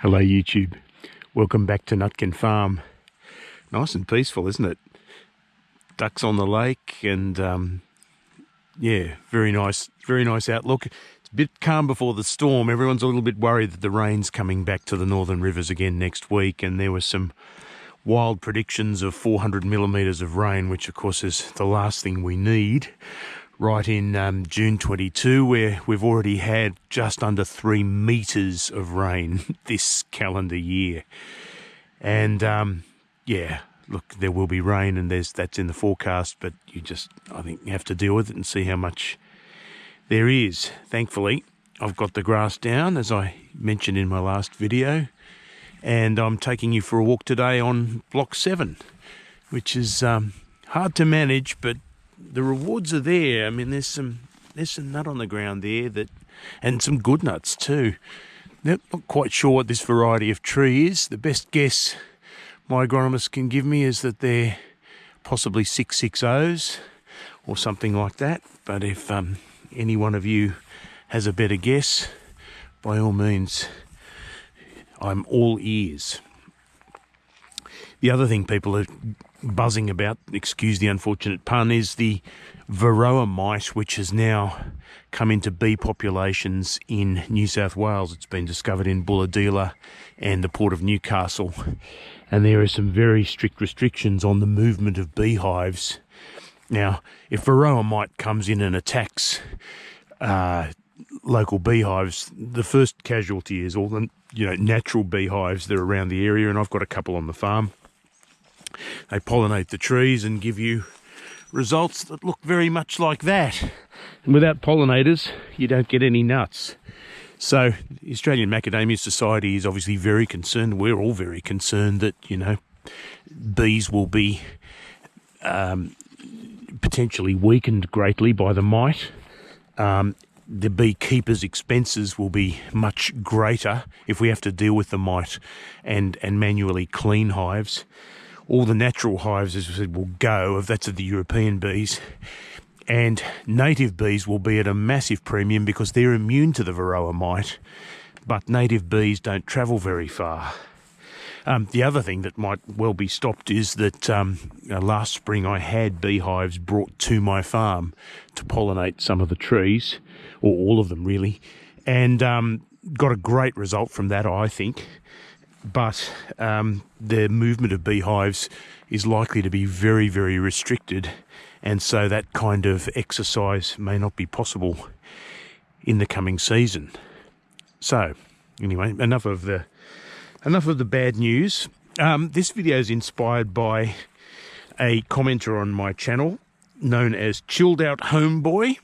Hello YouTube, welcome back to Nutkin Farm. Nice and peaceful, isn't it? Ducks on the lake and yeah, very nice outlook. It's a bit calm before the storm. Everyone's a little bit worried that the rain's coming back to the northern rivers again next week, and there were some wild predictions of 400 millimetres of rain, which of course is the last thing we need. Right in June 22, where we've already had just under 3 metres of rain this calendar year. And yeah, look, there will be rain, and that's in the forecast, but you just, I think, you have to deal with it and see how much there is. Thankfully, I've got the grass down, as I mentioned in my last video, and I'm taking you for a walk today on block 7, which is hard to manage, but the rewards are there. I mean, there's some nut on the ground there, and some good nuts too. Not quite sure what this variety of tree is. The best guess my agronomist can give me is that they're possibly 660s or something like that. But if any one of you has a better guess, by all means, I'm all ears. The other thing people are buzzing about, excuse the unfortunate pun, is the Varroa mite, which has now come into bee populations in New South Wales. It's been discovered in Bulahdelah and the Port of Newcastle, and there are some very strict restrictions on the movement of beehives. Now, if Varroa mite comes in and attacks local beehives, the first casualty is all the natural beehives that are around the area, and I've got a couple on the farm. They pollinate the trees and give you results that look very much like that. And without pollinators, you don't get any nuts. So the Australian Macadamia Society is obviously very concerned. We're all very concerned that, bees will be potentially weakened greatly by the mite. The beekeepers' expenses will be much greater if we have to deal with the mite and manually clean hives. All the natural hives, as I said, will go, if that's of the European bees, and native bees will be at a massive premium because they're immune to the Varroa mite, but native bees don't travel very far. The other thing that might well be stopped is that last spring I had beehives brought to my farm to pollinate some of the trees, or all of them really, and got a great result from that, I think. But the movement of beehives is likely to be very, very restricted, and so that kind of exercise may not be possible in the coming season. So, anyway, enough of the bad news. This video is inspired by a commenter on my channel known as Chilled Out Homeboy.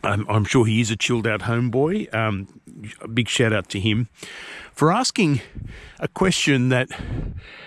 I'm sure he is a chilled out homeboy. A big shout out to him for asking a question that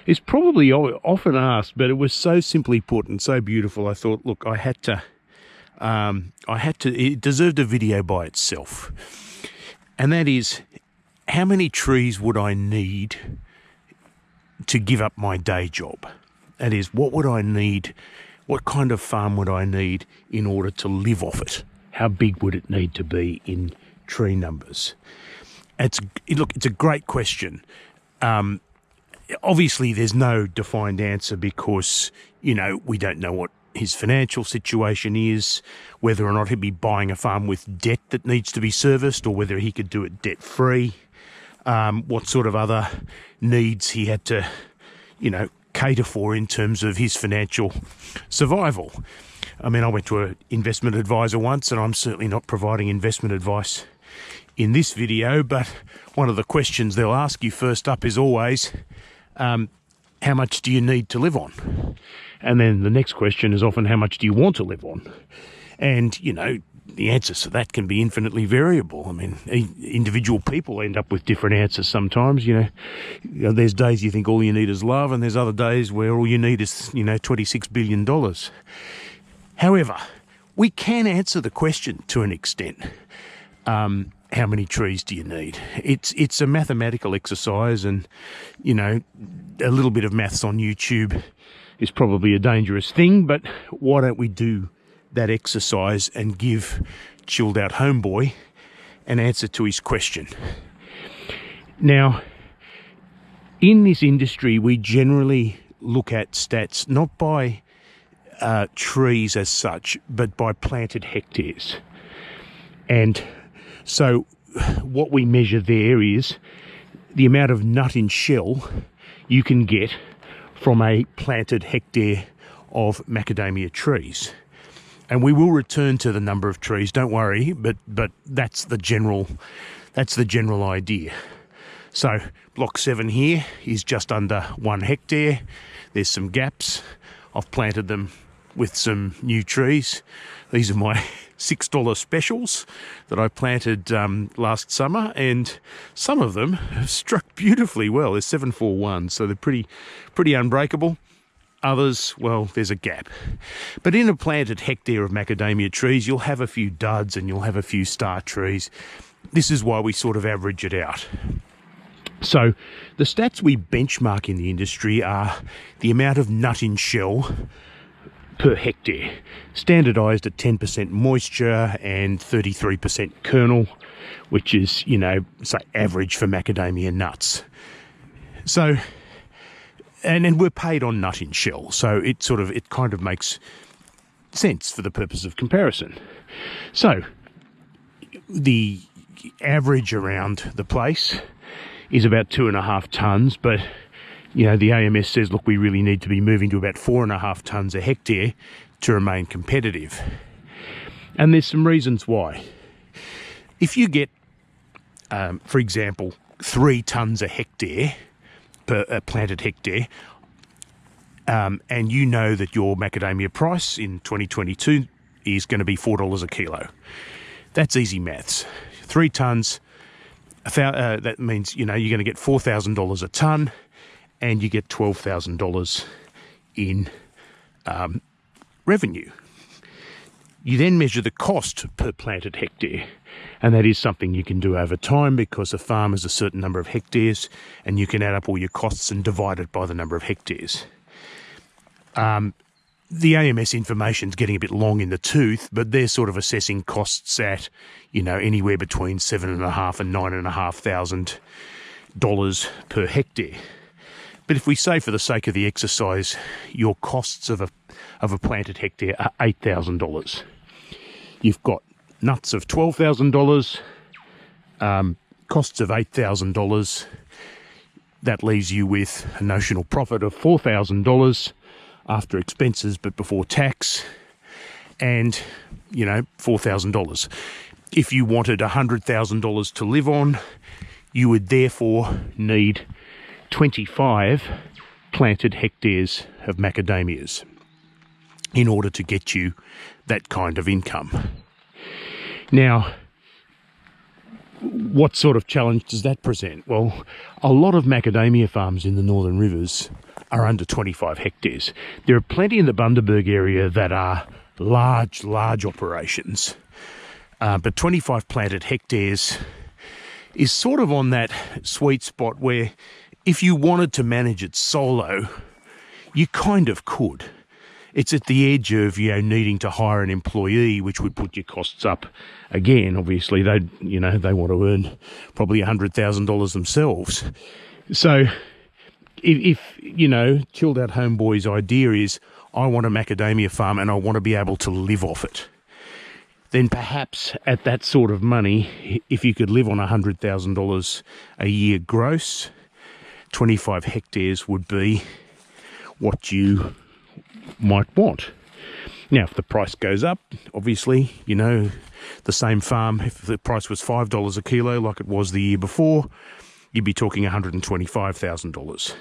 is probably often asked, but it was so simply put and so beautiful. I thought, look, I had to, it deserved a video by itself. And that is, how many trees would I need to give up my day job? That is, what would I need? What kind of farm would I need in order to live off it? How big would it need to be in tree numbers? Look, it's a great question. Obviously, there's no defined answer because, we don't know what his financial situation is, whether or not he'd be buying a farm with debt that needs to be serviced, or whether he could do it debt-free, what sort of other needs he had to, cater for in terms of his financial survival. I mean, I went to an investment advisor once, and I'm certainly not providing investment advice in this video, but one of the questions they'll ask you first up is always, how much do you need to live on? And then the next question is often, how much do you want to live on? And, the answers to that can be infinitely variable. I mean, individual people end up with different answers sometimes. There's days you think all you need is love, and there's other days where all you need is, $26 billion. However, we can answer the question to an extent. How many trees do you need? It's a mathematical exercise, and, a little bit of maths on YouTube is probably a dangerous thing, but why don't we do that exercise and give Chilled Out Homeboy an answer to his question. Now, In this industry, we generally look at stats not by trees as such, but by planted hectares. And so what we measure there is the amount of nut in shell you can get from a planted hectare of macadamia trees. And we will return to the number of trees, don't worry, but that's the general idea. So block 7 here is just under 1 hectare. There's some gaps. I've planted them with some new trees. These are my $6 specials that I planted last summer, and some of them have struck beautifully well. They're 741, so they're pretty unbreakable. Others, well, there's a gap. But in a planted hectare of macadamia trees, you'll have a few duds and you'll have a few star trees. This is why we sort of average it out. So the stats we benchmark in the industry are the amount of nut in shell per hectare, standardised at 10% moisture and 33% kernel, which is, you know, say average for macadamia nuts. So, and we're paid on nut in shell, so it kind of makes sense for the purpose of comparison. So the average around the place is about 2.5 tonnes, but you know, the AMS says, look, we really need to be moving to about 4.5 tonnes a hectare to remain competitive. And there's some reasons why. If you get, for example, 3 tonnes a hectare per planted hectare, and you know that your macadamia price in 2022 is going to be $4 a kilo, that's easy maths. 3 tonnes, that means, you know, you're going to get $4,000 a tonne, and you get $12,000 in revenue. You then measure the cost per planted hectare, and that is something you can do over time because a farm has a certain number of hectares, and you can add up all your costs and divide it by the number of hectares. The AMS information's getting a bit long in the tooth, but they're sort of assessing costs at, you know, anywhere between $7,500 and $9,500 per hectare. But if we say, for the sake of the exercise, your costs of a planted hectare are $8,000, you've got nuts of $12,000, costs of $8,000. That leaves you with a notional profit of $4,000 after expenses, but before tax, and you know, $4,000. If you wanted $100,000 to live on, you would therefore need 25 planted hectares of macadamias in order to get you that kind of income. Now, what sort of challenge does that present? Well, a lot of macadamia farms in the Northern Rivers are under 25 hectares. There are plenty in the Bundaberg area that are large operations, but 25 planted hectares is sort of on that sweet spot where if you wanted to manage it solo, you kind of could. It's at the edge of, you know, needing to hire an employee, which would put your costs up again. Obviously, they want to earn probably $100,000 themselves. So, if you know, Chilled Out Homeboy's idea is, I want a macadamia farm and I want to be able to live off it, then perhaps at that sort of money, if you could live on $100,000 a year gross, 25 hectares would be what you might want. Now, if the price goes up, obviously, you know, the same farm, if the price was $5 a kilo like it was the year before, you'd be talking $125,000.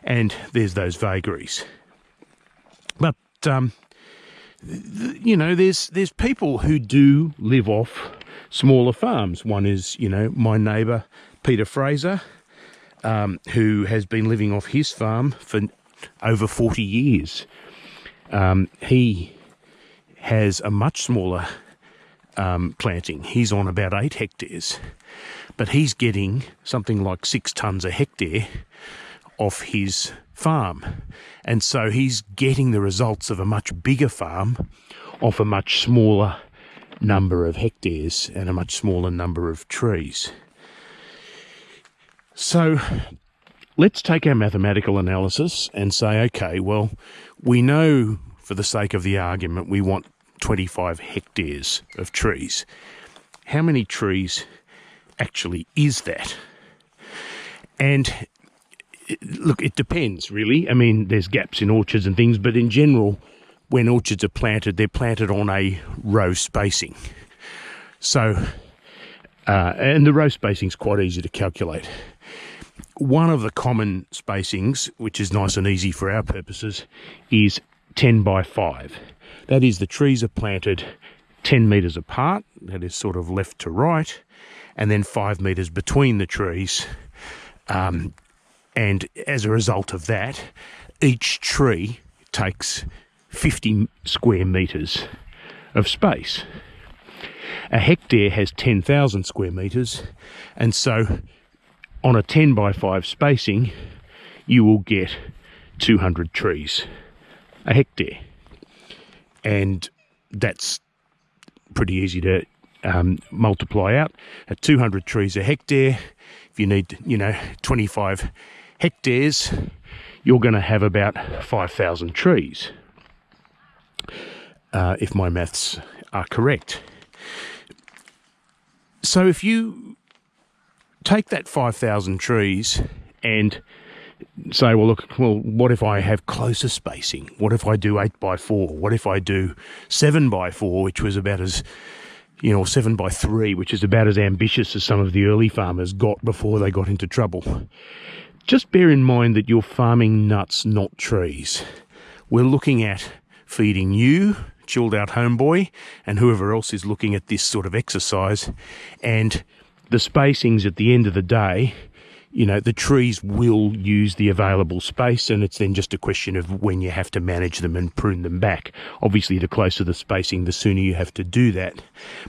And there's those vagaries. But, you know, there's people who do live off smaller farms. One is, you know, my neighbour, Peter Fraser, who has been living off his farm for over 40 years. He has a much smaller planting. He's on about 8 hectares, but he's getting something like 6 tonnes a hectare off his farm. And so he's getting the results of a much bigger farm off a much smaller number of hectares and a much smaller number of trees. So let's take our mathematical analysis and say, okay, well, we know for the sake of the argument we want 25 hectares of trees. How many trees actually is that? And look, it depends really. I mean, there's gaps in orchards and things, but in general, when orchards are planted, they're planted on a row spacing. So, and the row spacing is quite easy to calculate. One of the common spacings, which is nice and easy for our purposes, is 10 by 5. That is, the trees are planted 10 metres apart, that is sort of left to right, and then 5 metres between the trees. And as a result of that, each tree takes 50 square metres of space. A hectare has 10,000 square metres, and so on a 10 by 5 spacing, you will get 200 trees a hectare. And that's pretty easy to multiply out. At 200 trees a hectare, if you need, 25 hectares, you're going to have about 5,000 trees, if my maths are correct. So if you take that 5,000 trees and say, well, look, what if I have closer spacing? What if I do 8 by 4? What if I do 7 by 4, which was about as, 7 by 3, which is about as ambitious as some of the early farmers got before they got into trouble. Just bear in mind that you're farming nuts, not trees. We're looking at feeding you, chilled out homeboy, and whoever else is looking at this sort of exercise, and the spacings at the end of the day, the trees will use the available space, and it's then just a question of when you have to manage them and prune them back. Obviously, the closer the spacing, the sooner you have to do that.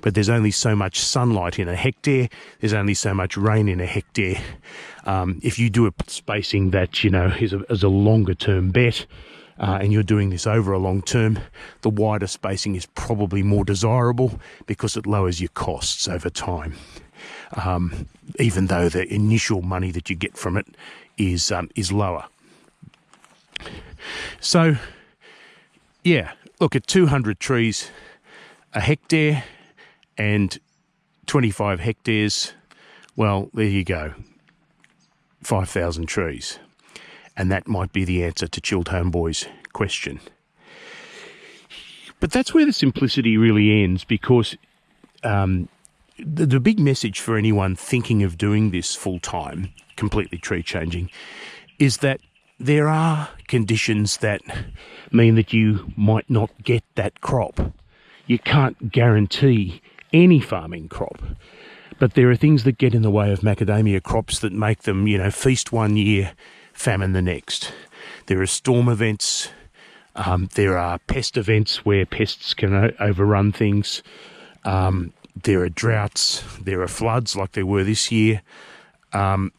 But there's only so much sunlight in a hectare. There's only so much rain in a hectare. If you do a spacing that, is a longer term bet, and you're doing this over a long term, the wider spacing is probably more desirable because it lowers your costs over time. Even though the initial money that you get from it is lower. So, yeah, look, at 200 trees a hectare and 25 hectares, well, there you go, 5,000 trees. And that might be the answer to Chilled Homeboy's question. But that's where the simplicity really ends, because the big message for anyone thinking of doing this full-time, completely tree changing, is that there are conditions that mean that you might not get that crop. You can't guarantee any farming crop, but there are things that get in the way of macadamia crops that make them, feast one year, famine the next. There are storm events, there are pest events where pests can overrun things. There are droughts, there are floods like there were this year, and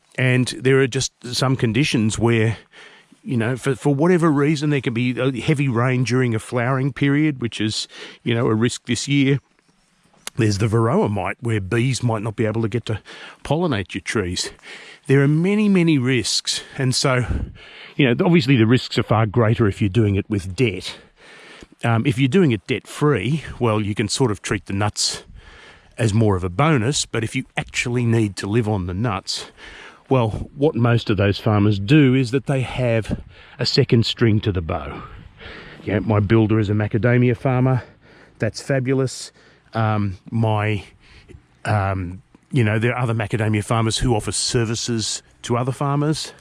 there are just some conditions where, for whatever reason, there can be heavy rain during a flowering period, which is, a risk this year. There's the Varroa mite, where bees might not be able to get to pollinate your trees. There are many, many risks, and so, obviously the risks are far greater if you're doing it with debt. If you're doing it debt-free, well, you can sort of treat the nuts as more of a bonus, but if you actually need to live on the nuts, well, what most of those farmers do is that they have a second string to the bow. My builder is a macadamia farmer. That's fabulous. There are other macadamia farmers who offer services to other farmers.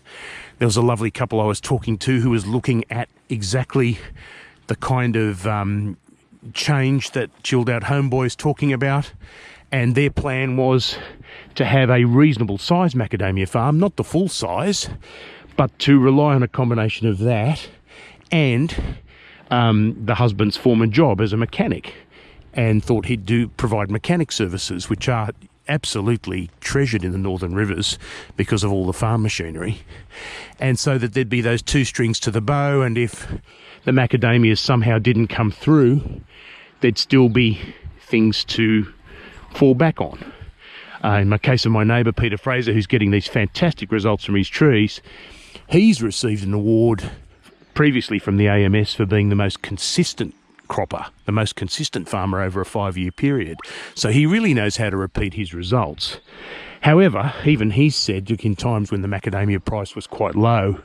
There was a lovely couple I was talking to who was looking at exactly the kind of change that Chilled Out Homeboy is talking about, and their plan was to have a reasonable size macadamia farm, not the full size, but to rely on a combination of that and the husband's former job as a mechanic, and thought he'd provide mechanic services, which are absolutely treasured in the Northern Rivers because of all the farm machinery. And so that there'd be those two strings to the bow, and if the macadamias somehow didn't come through, there'd still be things to fall back on. In my case of my neighbour, Peter Fraser, who's getting these fantastic results from his trees, he's received an award previously from the AMS for being the most consistent cropper, the most consistent farmer over a 5-year period. So he really knows how to repeat his results. However, even he said, in times when the macadamia price was quite low,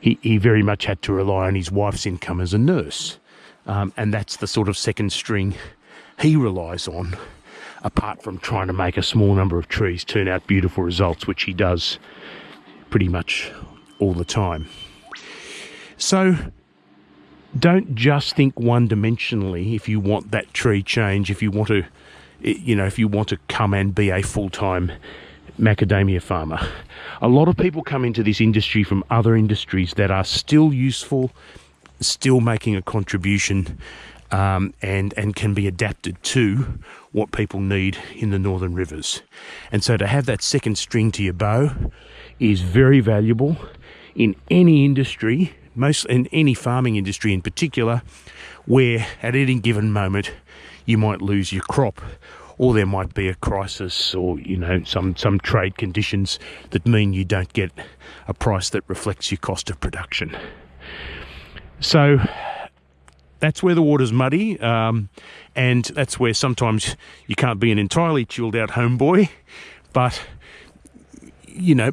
he very much had to rely on his wife's income as a nurse. And that's the sort of second string he relies on, apart from trying to make a small number of trees turn out beautiful results, which he does pretty much all the time. So don't just think one-dimensionally if you want that tree change, if you want to, if you want to come and be a full-time macadamia farmer. A lot of people come into this industry from other industries that are still useful, still making a contribution, and can be adapted to what people need in the northern rivers. And so to have that second string to your bow is very valuable in any industry, in any farming industry in particular, where at any given moment you might lose your crop, or there might be a crisis, or some trade conditions that mean you don't get a price that reflects your cost of production. So that's where the water's muddy, and that's where sometimes you can't be an entirely chilled out homeboy, but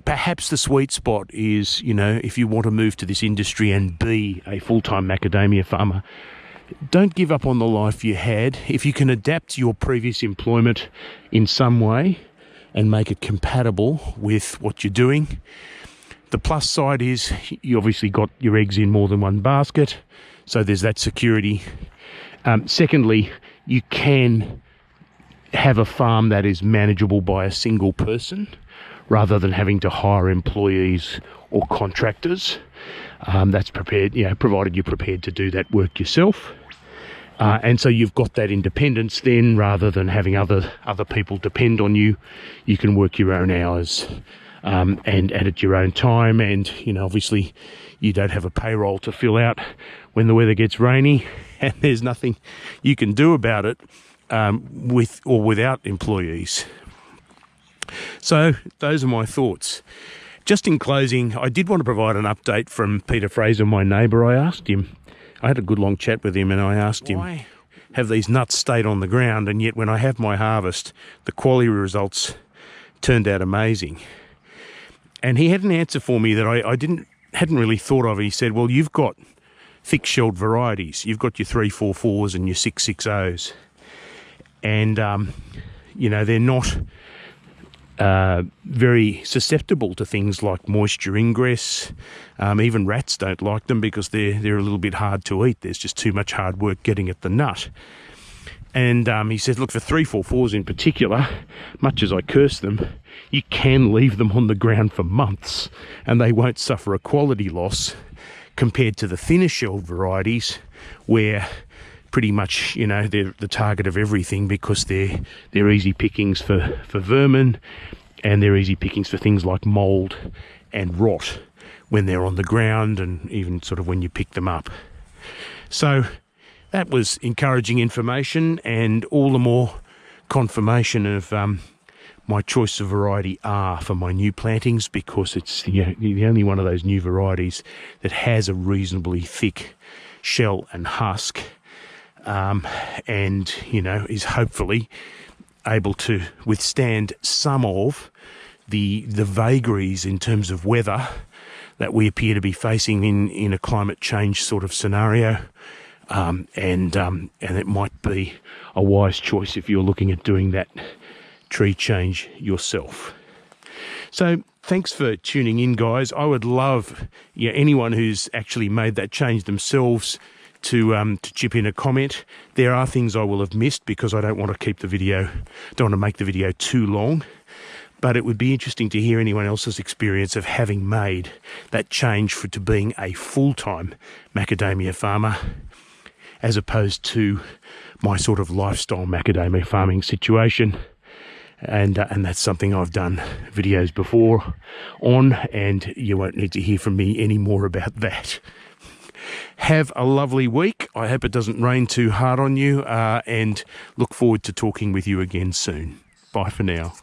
perhaps the sweet spot is, if you want to move to this industry and be a full-time macadamia farmer, don't give up on the life you had. If you can adapt your previous employment in some way and make it compatible with what you're doing. The plus side is you obviously got your eggs in more than one basket, so there's that security. Secondly, you can have a farm that is manageable by a single person rather than having to hire employees or contractors. That's prepared, provided you're prepared to do that work yourself. And so you've got that independence then, rather than having other people depend on you. You can work your own hours and at your own time. And, obviously you don't have a payroll to fill out when the weather gets rainy, and there's nothing you can do about it with or without employees. So those are my thoughts. Just in closing, I did want to provide an update from Peter Fraser, my neighbour. I had a good long chat with him, and I asked him, why have these nuts stayed on the ground, and yet when I have my harvest, the quality results turned out amazing? And he had an answer for me that I hadn't really thought of. He said, well, you've got thick-shelled varieties. You've got your 344s and your 660s. And, they're not very susceptible to things like moisture ingress. Even rats don't like them because they're a little bit hard to eat. There's just too much hard work getting at the nut. And he said, look, for 344s in particular, much as I curse them, you can leave them on the ground for months and they won't suffer a quality loss compared to the thinner shelled varieties, where pretty much, they're the target of everything because they're easy pickings for vermin, and they're easy pickings for things like mould and rot when they're on the ground, and even sort of when you pick them up. So that was encouraging information, and all the more confirmation of my choice of variety R for my new plantings, because it's the only one of those new varieties that has a reasonably thick shell and husk, and is hopefully able to withstand some of the vagaries in terms of weather that we appear to be facing in a climate change sort of scenario. And it might be a wise choice if you're looking at doing that tree change yourself. So thanks for tuning in, guys. I would love anyone who's actually made that change themselves to chip in a comment. There are things I will have missed because I don't want to make the video too long. But it would be interesting to hear anyone else's experience of having made that change to being a full-time macadamia farmer, as opposed to my sort of lifestyle macadamia farming situation. And that's something I've done videos before on, and you won't need to hear from me any more about that. Have a lovely week. I hope it doesn't rain too hard on you, and look forward to talking with you again soon. Bye for now.